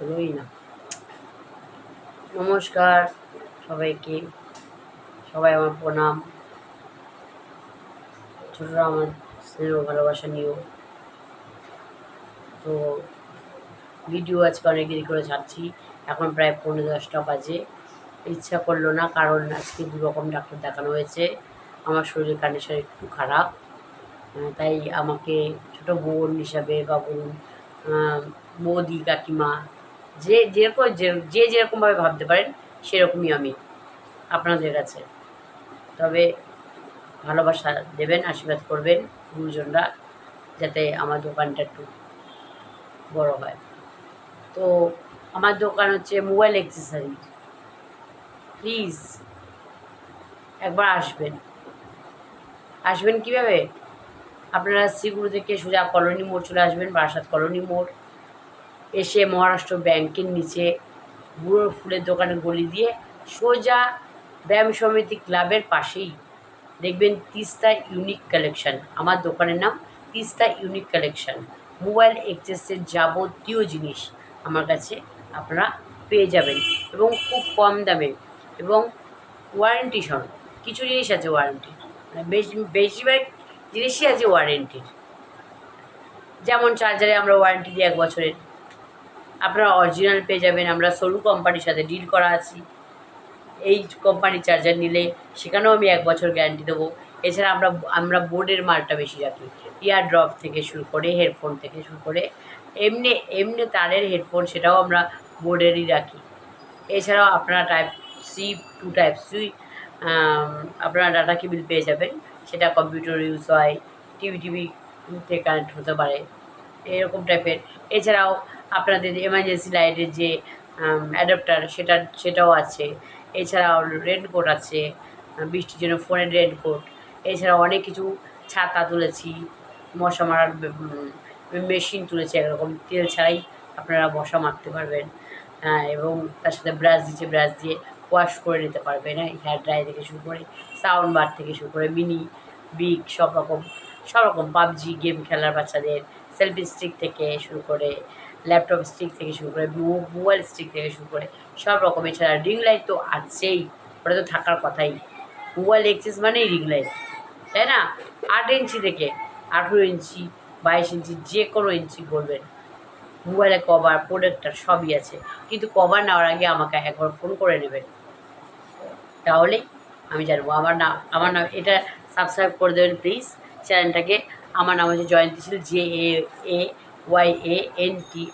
হলোই না। নমস্কার সবাইকে, সবাই আমার প্রণাম। ছোটরা আমার স্নেহ ভালোবাসা নিও। তো ভিডিও আজকে অনেক দেরি করে ছাড়ছি, এখন প্রায় 10:45 বাজে। ইচ্ছা করলো না, কারণ আজকে 2 রকম ডাক্তার দেখানো হয়েছে। আমার শরীরের কন্ডিশন একটু খারাপ, তাই আমাকে ছোট বোন হিসাবে বা বলুন বৌদি, কাকিমা, যে যেরকম যে যেরকমভাবে ভাবতে পারেন সেরকমই আমি আপনাদের কাছে। তবে ভালোবাসা দেবেন, আশীর্বাদ করবেন গুরুজনরা, যাতে আমার দোকানটা একটু বড় হয়। তো আমার দোকান হচ্ছে মোবাইল অ্যাক্সেসরিজ। প্লিজ একবার আসবেন কীভাবে? আপনারা শ্রীগুরু থেকে সোজা কলোনি মোড় চলে আসবেন, বারাসাত কলোনি মোড়। এসে মহারাষ্ট্র ব্যাংকের নিচে বুড়োর ফুলের দোকানে গলি দিয়ে সোজা ব্যায়াম সমিতি ক্লাবের পাশেই দেখবেন তিস্তা ইউনিক কালেকশান। আমার দোকানের নাম তিস্তা ইউনিক কালেকশান। মোবাইল এক্সেসের যাবতীয় জিনিস আমার কাছে আপনারা পেয়ে যাবেন, এবং খুব কম দামে এবং ওয়ারেন্টি সহ। কিছু জিনিস আছে ওয়ারেন্টির, মানে বেশিরভাগ জিনিসই আছে ওয়ারেন্টির। যেমন চার্জারে আমরা ওয়ারেন্টি দিই 1 বছরের, আপনারা অরিজিনাল পেয়ে যাবেন। আমরা সরু কোম্পানির সাথে ডিল করা আছি। এই কোম্পানির চার্জার নিলে সেখানেও আমি 1 বছর গ্যারান্টি দেবো। এছাড়া আমরা বোর্ডের মালটা বেশি রাখি, ইয়ার ড্রপ থেকে শুরু করে হেডফোন থেকে শুরু করে এমনি এমনি তারের হেডফোন, সেটাও আমরা বোর্ডেরই রাখি। এছাড়াও আপনারা type C to type C আপনারা ডাটা কেবিল পেয়ে যাবেন, সেটা কম্পিউটার ইউজ হয়, টিভিতে কানেক্ট হতে পারে, এরকম টাইপের। এছাড়াও আপনাদের এমার্জেন্সি লাইটের যে অ্যাডাপ্টার, সেটাও আছে। এছাড়াও রেনকোট আছে, বৃষ্টির জন্য ফোনের রেনকোট। এছাড়াও অনেক কিছু, ছাতা তুলেছি, মশা মারার মেশিন তুলেছি, একরকম তেল ছাড়াই আপনারা মশা মারতে পারবেন। এবং তার সাথে ব্রাশ দিচ্ছে, ব্রাশ দিয়ে ওয়াশ করে নিতে পারবেন। হেয়ার ড্রাই থেকে শুরু করে সাউন্ড বার থেকে শুরু করে মিনি বিগ সব রকম পাবজি গেম খেলার বাচ্চাদের সেলফি স্টিক থেকে শুরু করে ল্যাপটপ স্টিক থেকে শুরু করে মোবাইল স্টিক থেকে শুরু করে সব রকম। এছাড়া রিং লাইট তো আছেই, ওটা তো থাকার কথাই। মোবাইল এক্সেস মানেই রিং লাইট, তাই না? 8 ইঞ্চি থেকে 18 ইঞ্চি, 22 ইঞ্চি, যে কোনো ইঞ্চি বলবেন। মোবাইলে কভার, প্রোটেক্টর সবই আছে, কিন্তু কভার নেওয়ার আগে আমাকে একবার ফোন করে নেবেন, তাহলেই আমি জানবো। আমার নাম এটা সাবস্ক্রাইব করে দেবেন প্লিজ চ্যানেলটাকে। আমার নাম হচ্ছে জয়ন্তী শীল, JAYANTISH।